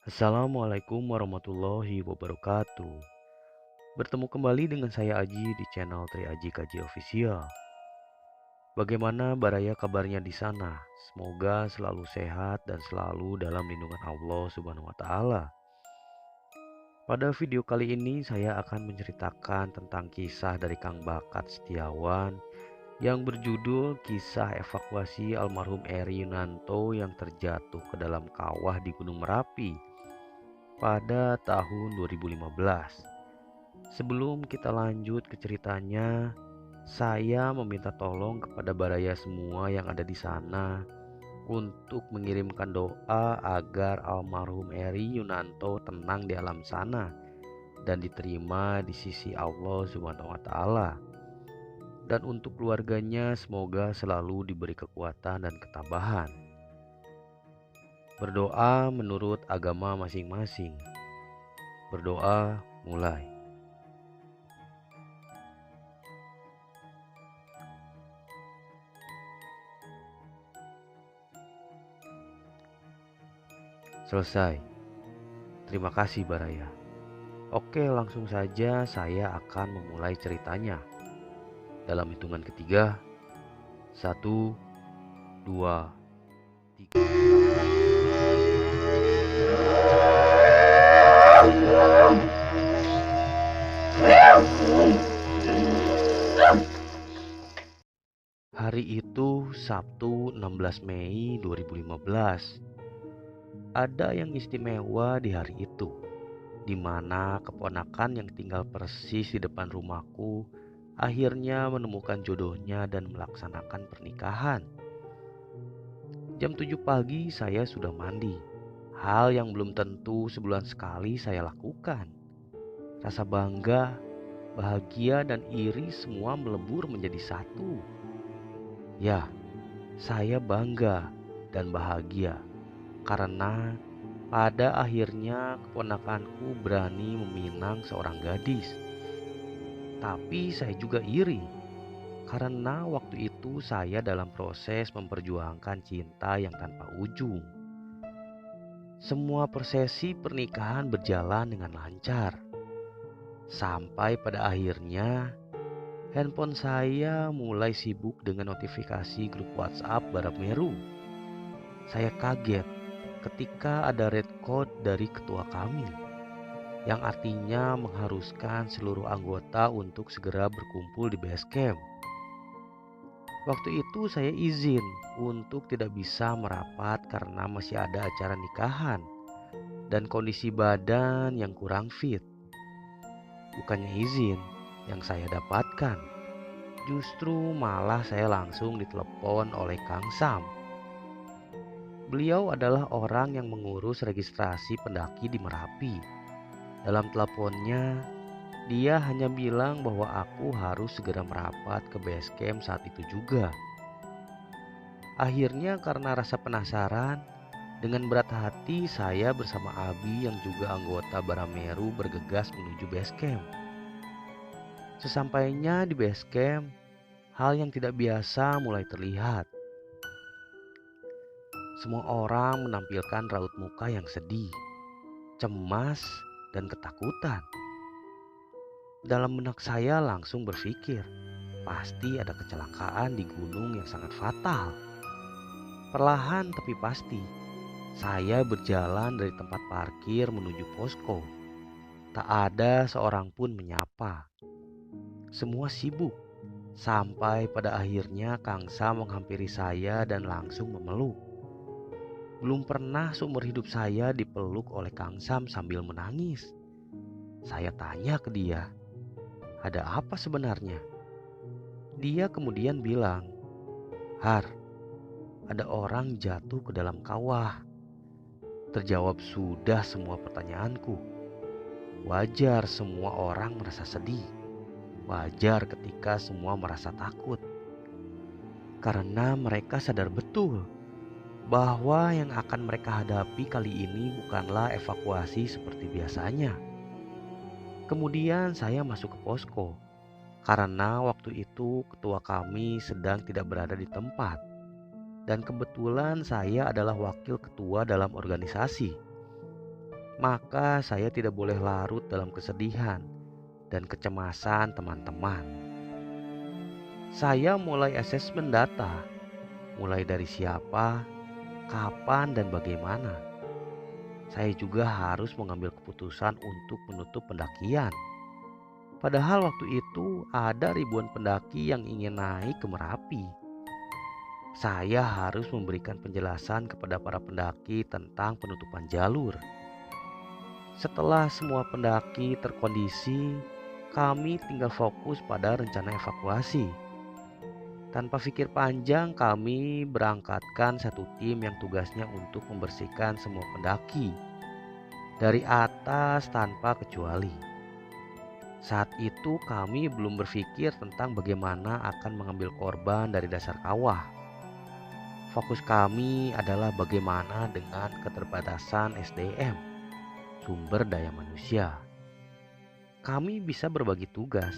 Assalamualaikum warahmatullahi wabarakatuh. Bertemu kembali dengan saya Aji di channel Tri Aji Kaji Official. Bagaimana Baraya kabarnya di sana? Semoga selalu sehat dan selalu dalam lindungan Allah Subhanahu wa taala. Pada video kali ini saya akan menceritakan tentang kisah dari Kang Bakat Setiawan yang berjudul Kisah Evakuasi Almarhum Eri Yunanto yang terjatuh ke dalam kawah di Gunung Merapi pada tahun 2015. Sebelum kita lanjut ke ceritanya, saya meminta tolong kepada Baraya semua yang ada di sana untuk mengirimkan doa agar almarhum Eri Yunanto tenang di alam sana dan diterima di sisi Allah Subhanahu wa taala. Dan untuk keluarganya semoga selalu diberi kekuatan dan ketabahan. Berdoa menurut agama masing-masing. Berdoa mulai. Selesai. Terima kasih Baraya. Oke, langsung saja saya akan memulai ceritanya. Dalam hitungan ketiga, 1, 2, 3. Hari itu Sabtu 16 Mei 2015. Ada yang istimewa di hari itu, di mana keponakan yang tinggal persis di depan rumahku akhirnya menemukan jodohnya dan melaksanakan pernikahan. Jam 7 pagi saya sudah mandi. Hal yang belum tentu sebulan sekali saya lakukan. Rasa bangga, bahagia dan iri semua melebur menjadi satu. Ya, saya bangga dan bahagia karena pada akhirnya keponakanku berani meminang seorang gadis. Tapi saya juga iri karena waktu itu saya dalam proses memperjuangkan cinta yang tanpa ujung. Semua prosesi pernikahan berjalan dengan lancar. Sampai pada akhirnya handphone saya mulai sibuk dengan notifikasi grup WhatsApp Barameru. Saya kaget ketika ada red code dari ketua kami yang artinya mengharuskan seluruh anggota untuk segera berkumpul di base camp. Waktu itu saya izin untuk tidak bisa merapat karena masih ada acara nikahan dan kondisi badan yang kurang fit. Bukannya izin yang saya dapatkan, justru malah saya langsung ditelepon oleh Kang Sam. Beliau adalah orang yang mengurus registrasi pendaki di Merapi. Dalam teleponnya, dia hanya bilang bahwa aku harus segera merapat ke base camp saat itu juga. Akhirnya karena rasa penasaran, dengan berat hati saya bersama Abi yang juga anggota Barameru bergegas menuju base camp. Sesampainya di base camp, hal yang tidak biasa mulai terlihat. Semua orang menampilkan raut muka yang sedih, cemas, dan ketakutan. Dalam benak saya langsung berpikir, pasti ada kecelakaan di gunung yang sangat fatal. Perlahan tapi pasti, saya berjalan dari tempat parkir menuju posko. Tak ada seorang pun menyapa. Semua sibuk. Sampai pada akhirnya Kang Sam menghampiri saya dan langsung memeluk. Belum pernah seumur hidup saya dipeluk oleh Kang Sam sambil menangis. Saya tanya ke dia, ada apa sebenarnya? Dia kemudian bilang, Har, ada orang jatuh ke dalam kawah. Terjawab sudah semua pertanyaanku. Wajar semua orang merasa sedih. Wajar ketika semua merasa takut. Karena mereka sadar betul bahwa yang akan mereka hadapi kali ini bukanlah evakuasi seperti biasanya. Kemudian saya masuk ke posko karena waktu itu ketua kami sedang tidak berada di tempat. Dan kebetulan saya adalah wakil ketua dalam organisasi. maka saya tidak boleh larut dalam kesedihan dan kecemasan teman-teman. Saya mulai asesmen data, mulai dari siapa, kapan, dan bagaimana. Saya juga harus mengambil keputusan untuk menutup pendakian. Padahal waktu itu ada ribuan pendaki yang ingin naik ke Merapi. Saya harus memberikan penjelasan kepada para pendaki tentang penutupan jalur. Setelah semua pendaki terkondisi, kami tinggal fokus pada rencana evakuasi. Tanpa pikir panjang, kami berangkatkan satu tim yang tugasnya untuk membersihkan semua pendaki dari atas tanpa kecuali. Saat itu kami belum berpikir tentang bagaimana akan mengambil korban dari dasar kawah. Fokus kami adalah bagaimana dengan keterbatasan SDM, sumber daya manusia. Kami bisa berbagi tugas.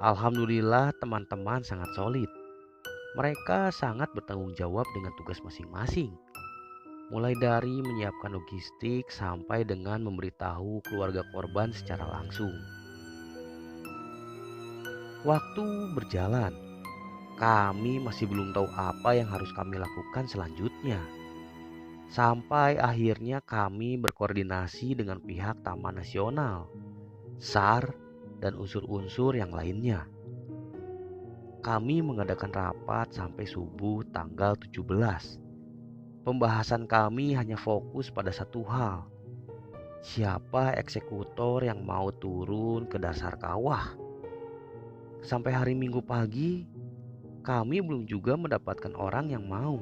Alhamdulillah teman-teman sangat solid. Mereka sangat bertanggung jawab dengan tugas masing-masing. Mulai dari menyiapkan logistik sampai dengan memberitahu keluarga korban secara langsung. Waktu berjalan, kami masih belum tahu apa yang harus kami lakukan selanjutnya. Sampai akhirnya kami berkoordinasi dengan pihak Taman Nasional, SAR, dan unsur-unsur yang lainnya. Kami mengadakan rapat sampai subuh tanggal 17. Pembahasan kami hanya fokus pada satu hal. Siapa eksekutor yang mau turun ke dasar kawah? Sampai hari Minggu pagi, kami belum juga mendapatkan orang yang mau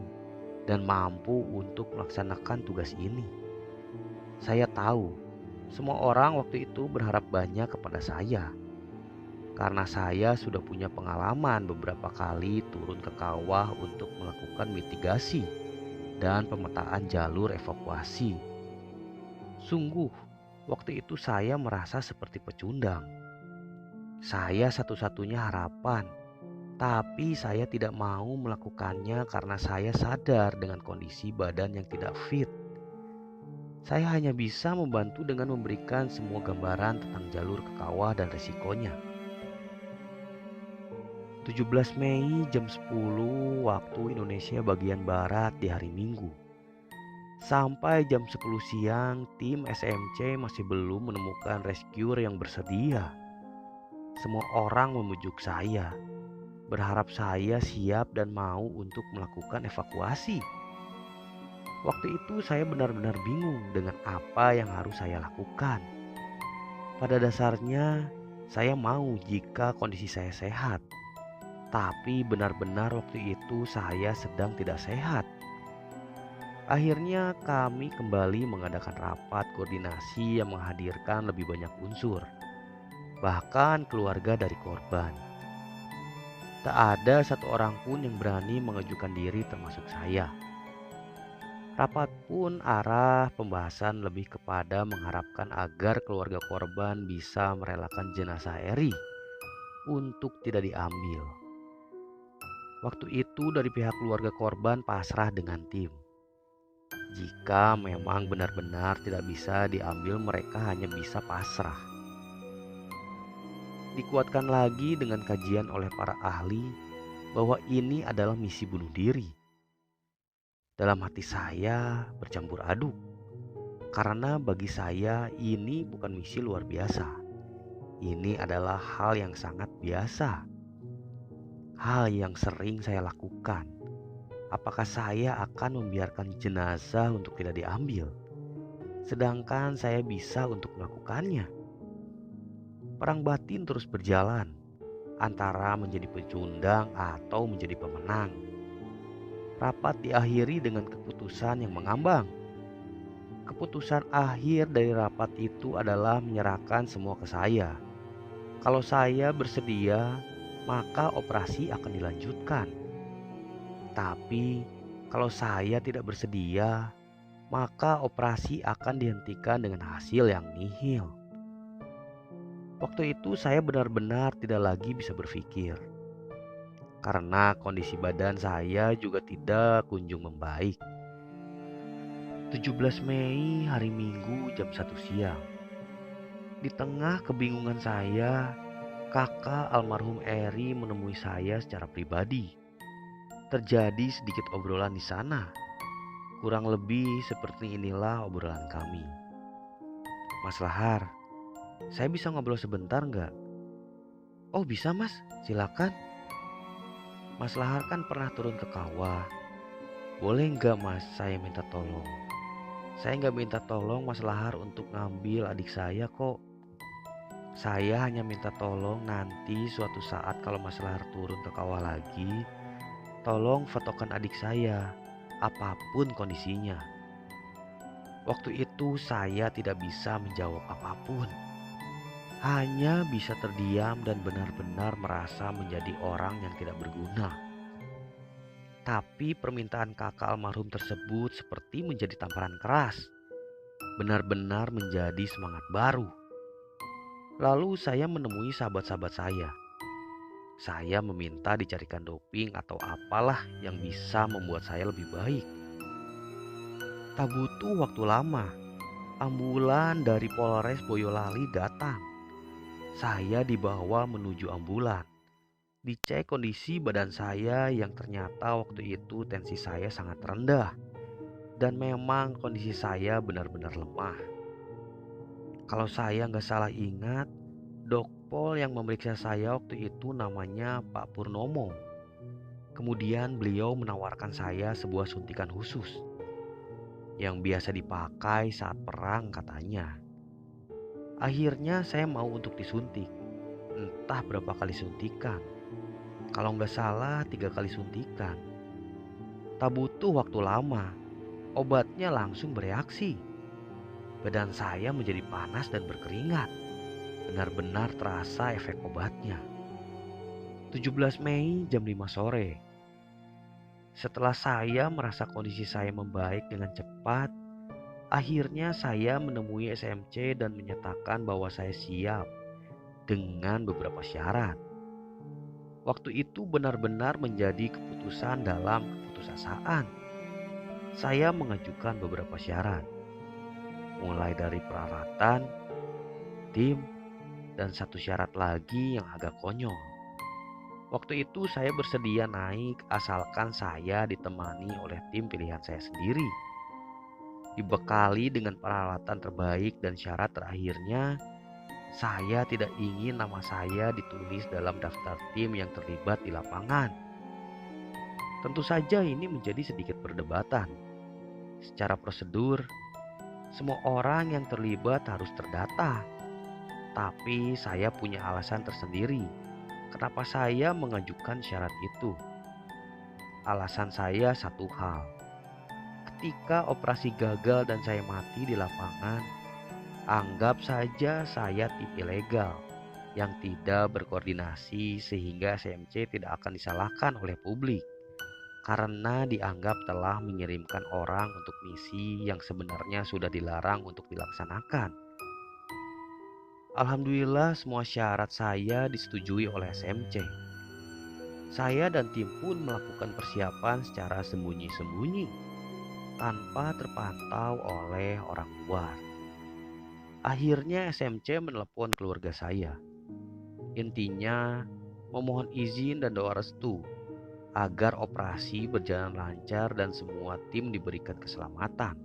dan mampu untuk melaksanakan tugas ini. Saya tahu, semua orang waktu itu berharap banyak kepada saya. Karena saya sudah punya pengalaman beberapa kali turun ke kawah untuk melakukan mitigasi dan pemetaan jalur evakuasi. Sungguh, waktu itu saya merasa seperti pecundang. Saya satu-satunya harapan, tapi saya tidak mau melakukannya karena saya sadar dengan kondisi badan yang tidak fit. Saya hanya bisa membantu dengan memberikan semua gambaran tentang jalur ke kawah dan resikonya. 17 Mei jam 10 waktu Indonesia bagian Barat di hari Minggu. Sampai jam 10 siang, tim SMC masih belum menemukan rescuer yang bersedia. Semua orang memujuk saya, berharap saya siap dan mau untuk melakukan evakuasi. Waktu itu saya benar-benar bingung dengan apa yang harus saya lakukan. Pada dasarnya, saya mau jika kondisi saya sehat. Tapi benar-benar waktu itu saya sedang tidak sehat. Akhirnya kami kembali mengadakan rapat koordinasi yang menghadirkan lebih banyak unsur, bahkan keluarga dari korban. Tak ada satu orang pun yang berani mengajukan diri termasuk saya. Rapat pun arah pembahasan lebih kepada mengharapkan agar keluarga korban bisa merelakan jenazah Eri untuk tidak diambil. Waktu itu dari pihak keluarga korban pasrah dengan tim. Jika memang benar-benar tidak bisa diambil, mereka hanya bisa pasrah. Dikuatkan lagi dengan kajian oleh para ahli bahwa ini adalah misi bunuh diri. Dalam hati saya bercampur aduk, karena bagi saya ini bukan misi luar biasa. Ini adalah hal yang sangat biasa. Hal yang sering saya lakukan. Apakah saya akan membiarkan jenazah untuk tidak diambil, sedangkan saya bisa untuk melakukannya? Perang batin terus berjalan antara menjadi pecundang atau menjadi pemenang. Rapat diakhiri dengan keputusan yang mengambang. Keputusan akhir dari rapat itu adalah menyerahkan semua ke saya. Kalau saya bersedia, maka operasi akan dilanjutkan. Tapi kalau saya tidak bersedia, maka operasi akan dihentikan dengan hasil yang nihil. Waktu itu saya benar-benar tidak lagi bisa berpikir. Karena kondisi badan saya juga tidak kunjung membaik. 17 Mei hari Minggu jam 1 siang. Di tengah kebingungan saya, kakak almarhum Eri menemui saya secara pribadi. Terjadi sedikit obrolan di sana. Kurang lebih seperti inilah obrolan kami. Mas Lahar, saya bisa ngobrol sebentar nggak? Oh bisa mas, silakan. Mas Lahar kan pernah turun ke kawah. Boleh nggak mas saya minta tolong? Saya nggak minta tolong Mas Lahar untuk ngambil adik saya kok. Saya hanya minta tolong nanti suatu saat kalau Mas Lahar turun ke kawah lagi, tolong fotokan adik saya, apapun kondisinya. Waktu itu saya tidak bisa menjawab apapun. Hanya bisa terdiam dan benar-benar merasa menjadi orang yang tidak berguna. Tapi permintaan kakak almarhum tersebut seperti menjadi tamparan keras. Benar-benar menjadi semangat baru. Lalu saya menemui sahabat-sahabat saya. Saya meminta dicarikan doping atau apalah yang bisa membuat saya lebih baik. Tak butuh waktu lama, ambulan dari Polres Boyolali datang. Saya dibawa menuju ambulan. Dicek kondisi badan saya yang ternyata waktu itu tensi saya sangat rendah. Dan memang kondisi saya benar-benar lemah. Kalau saya nggak salah ingat, dokpol yang memeriksa saya waktu itu namanya Pak Purnomo. Kemudian beliau menawarkan saya sebuah suntikan khusus yang biasa dipakai saat perang katanya. Akhirnya saya mau untuk disuntik. Entah berapa kali suntikan. Kalau nggak salah 3 kali suntikan. Tak butuh waktu lama, obatnya langsung bereaksi. Badan saya menjadi panas dan berkeringat. Benar-benar terasa efek obatnya. 17 Mei jam 5 sore. Setelah saya merasa kondisi saya membaik dengan cepat, akhirnya saya menemui SMC dan menyatakan bahwa saya siap dengan beberapa syarat. Waktu itu benar-benar menjadi keputusan dalam keputusasaan. Saya mengajukan beberapa syarat, mulai dari peralatan, tim, dan satu syarat lagi yang agak konyol. Waktu itu saya bersedia naik asalkan saya ditemani oleh tim pilihan saya sendiri. Dibekali dengan peralatan terbaik dan syarat terakhirnya, saya tidak ingin nama saya ditulis dalam daftar tim yang terlibat di lapangan. Tentu saja ini menjadi sedikit perdebatan. Secara prosedur, semua orang yang terlibat harus terdata. Tapi saya punya alasan tersendiri kenapa saya mengajukan syarat itu. Alasan saya satu hal. Ketika operasi gagal dan saya mati di lapangan, anggap saja saya tim ilegal yang tidak berkoordinasi sehingga SMC tidak akan disalahkan oleh publik karena dianggap telah mengirimkan orang untuk misi yang sebenarnya sudah dilarang untuk dilaksanakan. Alhamdulillah semua syarat saya disetujui oleh SMC. Saya dan tim pun melakukan persiapan secara sembunyi-sembunyi tanpa terpantau oleh orang luar. Akhirnya SMC menelepon keluarga saya. Intinya memohon izin dan doa restu agar operasi berjalan lancar dan semua tim diberikan keselamatan.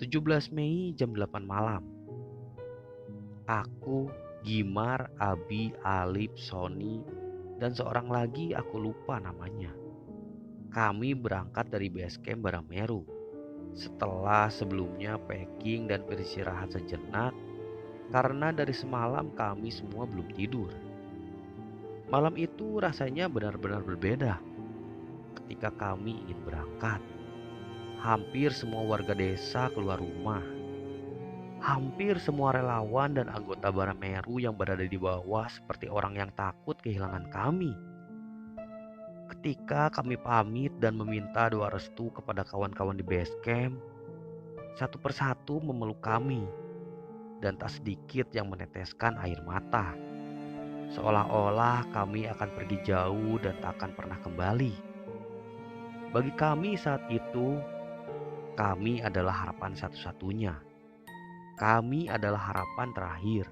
17 Mei jam 8 malam. Aku, Gimar, Abi, Alip, Sony, dan seorang lagi aku lupa namanya. Kami berangkat dari base camp Barameru. Setelah sebelumnya packing dan beristirahat sejenak karena dari semalam kami semua belum tidur. Malam itu rasanya benar-benar berbeda. Ketika kami ingin berangkat, hampir semua warga desa keluar rumah. Hampir semua relawan dan anggota Barameru yang berada di bawah seperti orang yang takut kehilangan kami. Ketika kami pamit dan meminta doa restu kepada kawan-kawan di base camp, satu persatu memeluk kami dan tak sedikit yang meneteskan air mata. Seolah-olah kami akan pergi jauh dan tak akan pernah kembali. Bagi kami saat itu, Kami adalah harapan satu-satunya. Kami adalah harapan terakhir.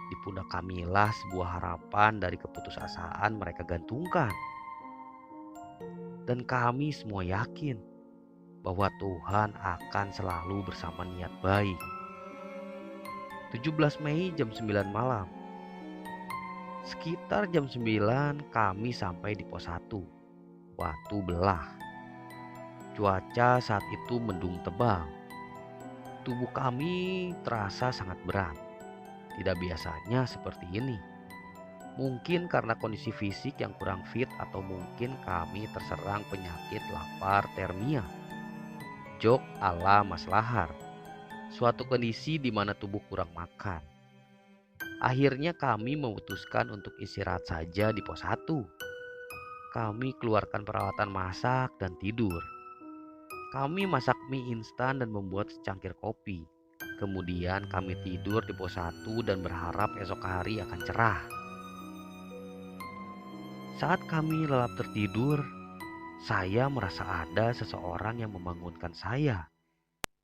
Di pundak kamilah sebuah harapan dari keputusasaan mereka gantungkan. Dan kami semua yakin bahwa Tuhan akan selalu bersama niat baik. 17 Mei jam 9 malam. Sekitar jam 9 kami sampai di pos 1. Waktu belah. Cuaca saat itu mendung tebal. Tubuh kami terasa sangat berat. Tidak biasanya seperti ini. Mungkin karena kondisi fisik yang kurang fit atau mungkin kami terserang penyakit lapar termia. Jok ala Mas Lahar. Suatu kondisi di mana tubuh kurang makan. Akhirnya kami memutuskan untuk istirahat saja di pos 1. Kami keluarkan peralatan masak dan tidur. Kami masak mie instan dan membuat secangkir kopi. Kemudian kami tidur di pos 1 dan berharap esok hari akan cerah. Saat kami lelap tertidur, saya merasa ada seseorang yang membangunkan saya.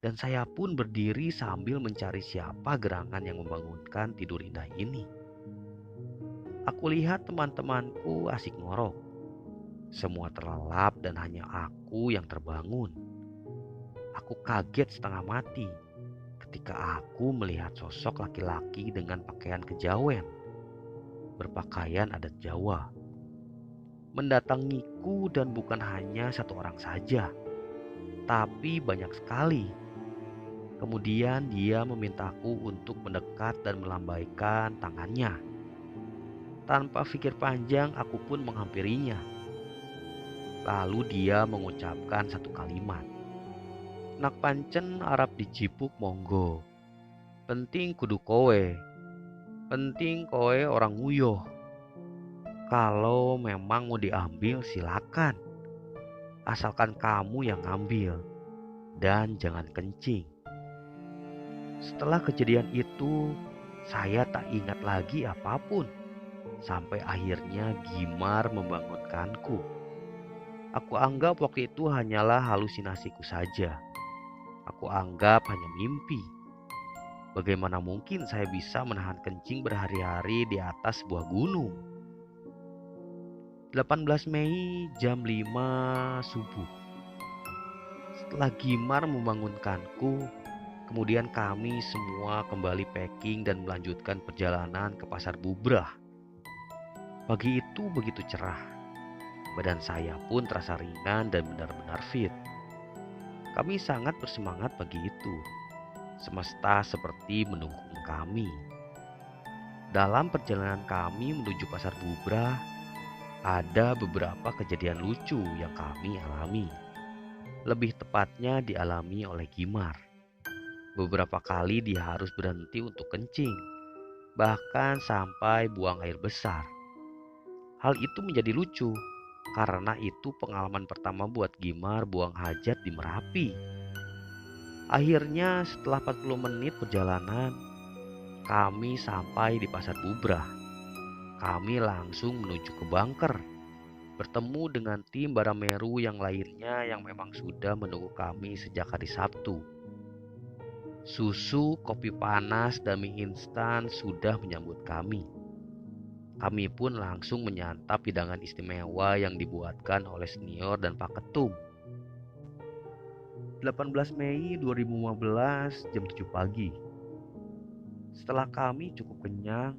Dan saya pun berdiri sambil mencari siapa gerangan yang membangunkan tidur indah ini. Aku lihat teman-temanku asik ngorok. Semua terlelap dan hanya aku yang terbangun. Aku kaget setengah mati ketika aku melihat sosok laki-laki dengan pakaian kejawen, berpakaian adat Jawa, mendatangiku dan bukan hanya satu orang saja, tapi banyak sekali. Kemudian dia memintaku untuk mendekat dan melambaikan tangannya. Tanpa pikir panjang aku pun menghampirinya. Lalu dia mengucapkan satu kalimat. Nak pancen Arab dicipuk monggo. Penting kudu kowe. Penting kowe orang nguyoh. Kalau memang mau diambil silakan. Asalkan kamu yang ngambil. Dan jangan kencing. Setelah kejadian itu, saya tak ingat lagi apapun. Sampai akhirnya Gimar membangunkanku. Aku anggap waktu itu hanyalah halusinasiku saja. Aku anggap hanya mimpi. Bagaimana mungkin saya bisa menahan kencing berhari-hari di atas sebuah gunung? 18 Mei jam 5 subuh. Setelah Gimar membangunkanku, kemudian kami semua kembali packing dan melanjutkan perjalanan ke Pasar Bubrah. Pagi itu begitu cerah. Badan saya pun terasa ringan dan benar-benar fit. Kami sangat bersemangat pagi itu. Semesta seperti mendukung kami. Dalam perjalanan kami menuju Pasar Bubrah, ada beberapa kejadian lucu yang kami alami. Lebih tepatnya dialami oleh Gimar. Beberapa kali dia harus berhenti untuk kencing, bahkan sampai buang air besar. Hal itu menjadi lucu, karena itu pengalaman pertama buat Gimar buang hajat di Merapi. Akhirnya setelah 40 menit perjalanan, kami sampai di Pasar Bubrah. Kami langsung menuju ke bunker, bertemu dengan tim Barameru yang lainnya yang memang sudah menunggu kami sejak hari Sabtu. Susu, kopi panas, dan mie instan sudah menyambut kami. Kami pun langsung menyantap hidangan istimewa yang dibuatkan oleh senior dan Pak Ketum. 18 Mei 2015 jam 7 pagi. Setelah kami cukup kenyang,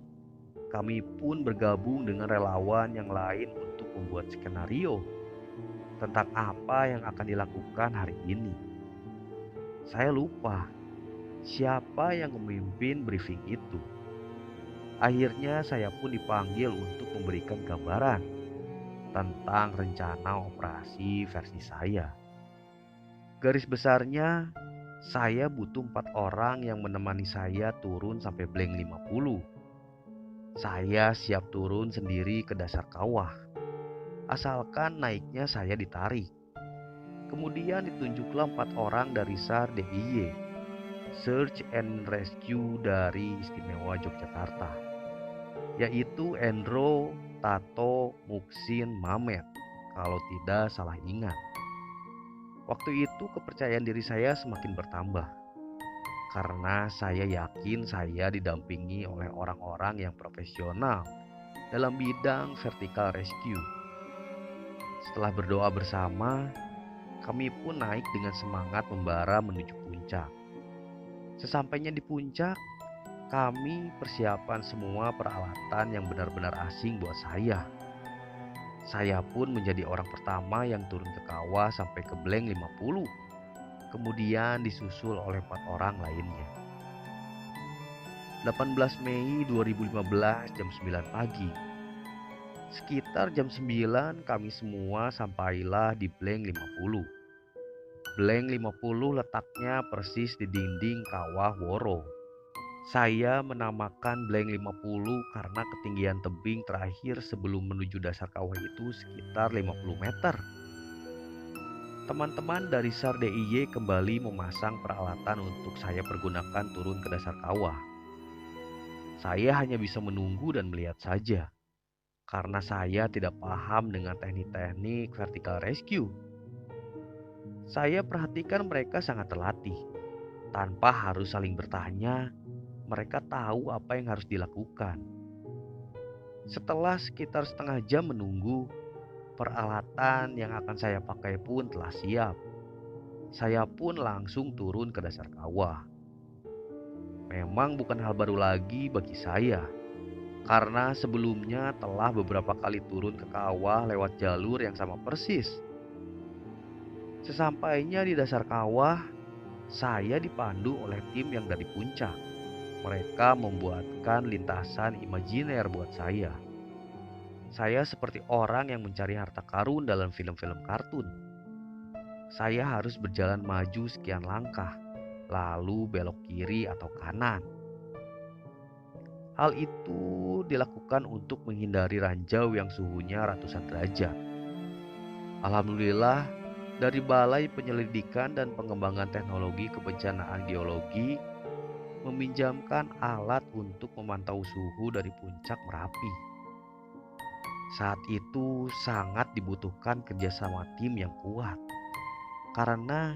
kami pun bergabung dengan relawan yang lain untuk membuat skenario tentang apa yang akan dilakukan hari ini. Saya lupa siapa yang memimpin briefing itu. Akhirnya saya pun dipanggil untuk memberikan gambaran tentang rencana operasi versi saya. Garis besarnya, saya butuh 4 orang yang menemani saya turun sampai Blank 50. Saya siap turun sendiri ke dasar kawah, asalkan naiknya saya ditarik. Kemudian ditunjuklah 4 orang dari SAR DIY, Search and Rescue dari Istimewa Yogyakarta, yaitu Endro, Tato, Muksin, Mamet, kalau tidak salah ingat. Waktu itu kepercayaan diri saya semakin bertambah karena saya yakin saya didampingi oleh orang-orang yang profesional dalam bidang vertical rescue. Setelah berdoa bersama, kami pun naik dengan semangat membara menuju puncak. Sesampainya di puncak, kami persiapan semua peralatan yang benar-benar asing buat saya. Saya pun menjadi orang pertama yang turun ke kawah sampai ke Blank 50. Kemudian disusul oleh 4 orang lainnya. 18 Mei 2015 jam 9 pagi. Sekitar jam 9 kami semua sampailah di Blank 50. Blank 50 letaknya persis di dinding kawah Woro. Saya menamakan Blank 50 karena ketinggian tebing terakhir sebelum menuju dasar kawah itu sekitar 50 meter. Teman-teman dari SAR DIY kembali memasang peralatan untuk saya pergunakan turun ke dasar kawah. Saya hanya bisa menunggu dan melihat saja, karena saya tidak paham dengan teknik-teknik vertical rescue. Saya perhatikan mereka sangat terlatih. Tanpa harus saling bertanya, mereka tahu apa yang harus dilakukan. Setelah sekitar setengah jam menunggu, peralatan yang akan saya pakai pun telah siap. Saya pun langsung turun ke dasar kawah. Memang bukan hal baru lagi bagi saya, karena sebelumnya telah beberapa kali turun ke kawah lewat jalur yang sama persis. Sesampainya di dasar kawah, saya dipandu oleh tim yang dari puncak. Mereka membuatkan lintasan imajiner buat saya. Saya seperti orang yang mencari harta karun dalam film-film kartun. Saya harus berjalan maju sekian langkah, lalu belok kiri atau kanan. Hal itu dilakukan untuk menghindari ranjau yang suhunya ratusan derajat. Alhamdulillah, dari Balai Penyelidikan dan Pengembangan Teknologi Kebencanaan Geologi meminjamkan alat untuk memantau suhu dari puncak Merapi. Saat itu sangat dibutuhkan kerjasama tim yang kuat, karena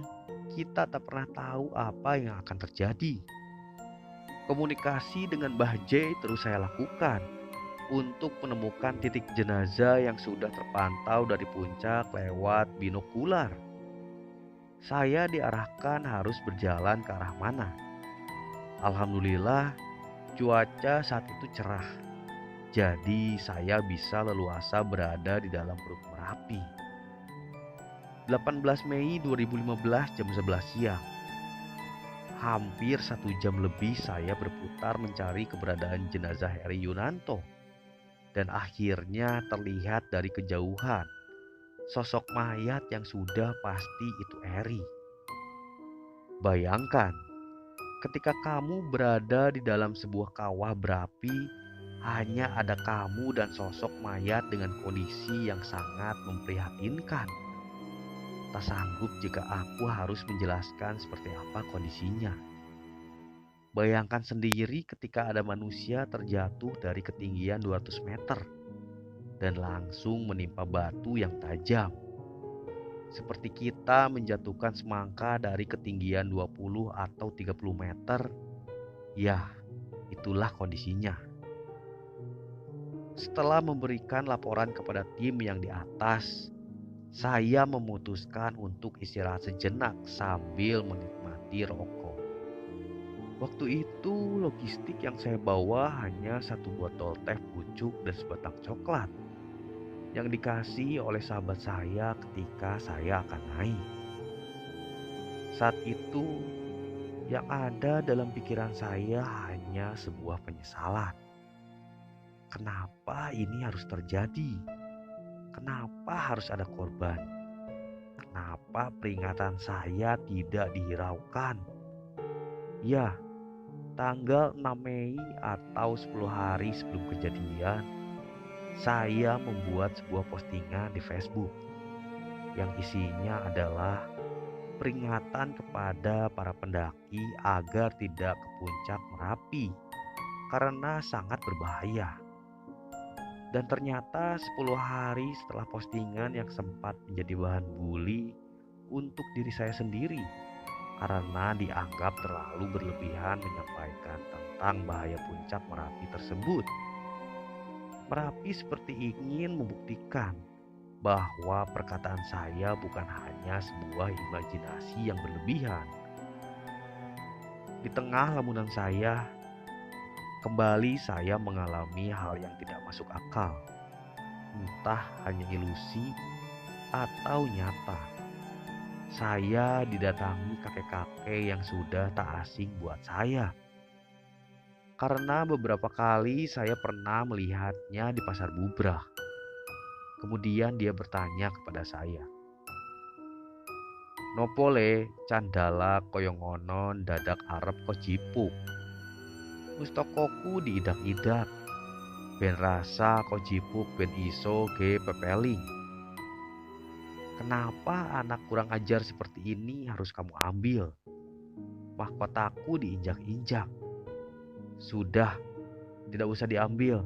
kita tak pernah tahu apa yang akan terjadi. Komunikasi dengan Mbah J terus saya lakukan untuk menemukan titik jenazah yang sudah terpantau dari puncak lewat binokular. Saya diarahkan harus berjalan ke arah mana. Alhamdulillah, cuaca saat itu cerah. Jadi saya bisa leluasa berada di dalam Perut Merapi. 18 Mei 2015 jam 11 siang. Hampir 1 jam lebih saya berputar mencari keberadaan jenazah Heri Yunanto. Dan akhirnya terlihat dari kejauhan sosok mayat yang sudah pasti itu Heri. Bayangkan, ketika kamu berada di dalam sebuah kawah berapi, hanya ada kamu dan sosok mayat dengan kondisi yang sangat memprihatinkan. Tak sanggup jika aku harus menjelaskan seperti apa kondisinya. Bayangkan sendiri ketika ada manusia terjatuh dari ketinggian 200 meter dan langsung menimpa batu yang tajam. Seperti kita menjatuhkan semangka dari ketinggian 20 atau 30 meter. Ya, itulah kondisinya. Setelah memberikan laporan kepada tim yang di atas, saya memutuskan untuk istirahat sejenak sambil menikmati rokok. Waktu itu logistik yang saya bawa hanya 1 botol teh pucuk dan sebatang coklat yang dikasih oleh sahabat saya ketika saya akan naik. Saat itu yang ada dalam pikiran saya hanya sebuah penyesalan. Kenapa ini harus terjadi? Kenapa harus ada korban? Kenapa peringatan saya tidak dihiraukan? Ya, tanggal 6 Mei atau 10 hari sebelum kejadian, saya membuat sebuah postingan di Facebook yang isinya adalah peringatan kepada para pendaki agar tidak ke puncak Merapi karena sangat berbahaya. Dan ternyata 10 hari setelah postingan yang sempat menjadi bahan bully, untuk diri saya sendiri karena dianggap terlalu berlebihan menyampaikan tentang bahaya puncak Merapi tersebut. Merapi seperti ingin membuktikan bahwa perkataan saya bukan hanya sebuah imajinasi yang berlebihan. Di tengah lamunan saya, kembali saya mengalami hal yang tidak masuk akal. Entah hanya ilusi atau nyata. Saya didatangi kakek-kakek yang sudah tak asing buat saya. Karena beberapa kali saya pernah melihatnya di pasar Bubrah. Kemudian dia bertanya kepada saya, "Nopole candala koyongonon dadak arep kojipuk." Mustokoku diidak-idak. Ben rasa kojipuk ben iso ge pepeling. Kenapa anak kurang ajar seperti ini harus kamu ambil? Mahkotaku diinjak-injak. Sudah, tidak usah diambil.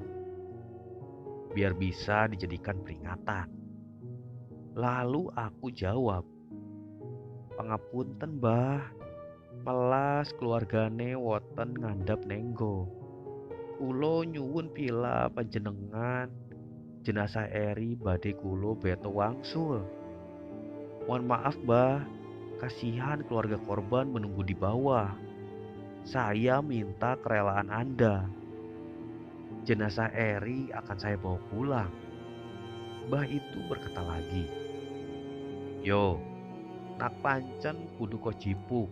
Biar bisa dijadikan peringatan. Lalu aku jawab, "Pangapunten, Mbah. Melas keluargane woten ngandhap nenggo. Kulo nyuwun pila panjenengan jenazah Eri badhe kulo beto wangsul. Mohon maaf, Mbah. Kasihan keluarga korban menunggu di bawah. Saya minta kerelaan Anda. Jenazah Eri akan saya bawa pulang." Mbah itu berkata lagi, "Yo, nak pancen kudu kojipuk.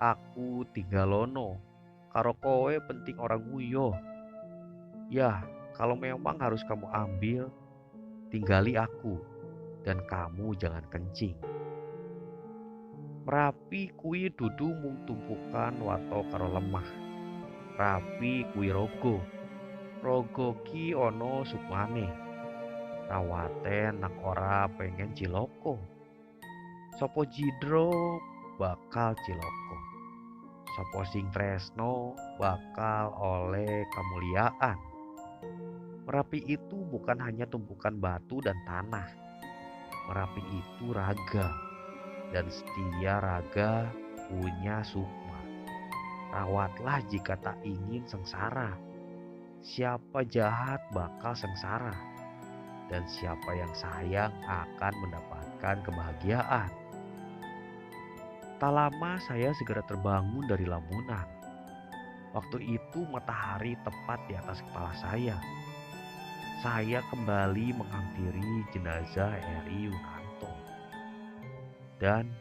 Aku tinggalono. Karo kowe penting orang nguyoh. Ya, kalau memang harus kamu ambil, tinggali aku. Dan kamu jangan kencing." Merapi kuwi dudu mung tumpukan wato karo lemah. Rapi kuwi rogo. Rogo ki ono sukmane. Rawaten nang ora pengen ciloko. Sopo jidro bakal ciloko. Sopo sing tresno bakal oleh kemuliaan. Merapi itu bukan hanya tumpukan batu dan tanah. Merapi itu raga. Dan setia raga punya sukma. Rawatlah jika tak ingin sengsara. Siapa jahat bakal sengsara. Dan siapa yang sayang akan mendapatkan kebahagiaan. Tak lama saya segera terbangun dari lamunan. Waktu itu matahari tepat di atas kepala saya. Saya kembali menghampiri jenazah Eri Yunanto. Dan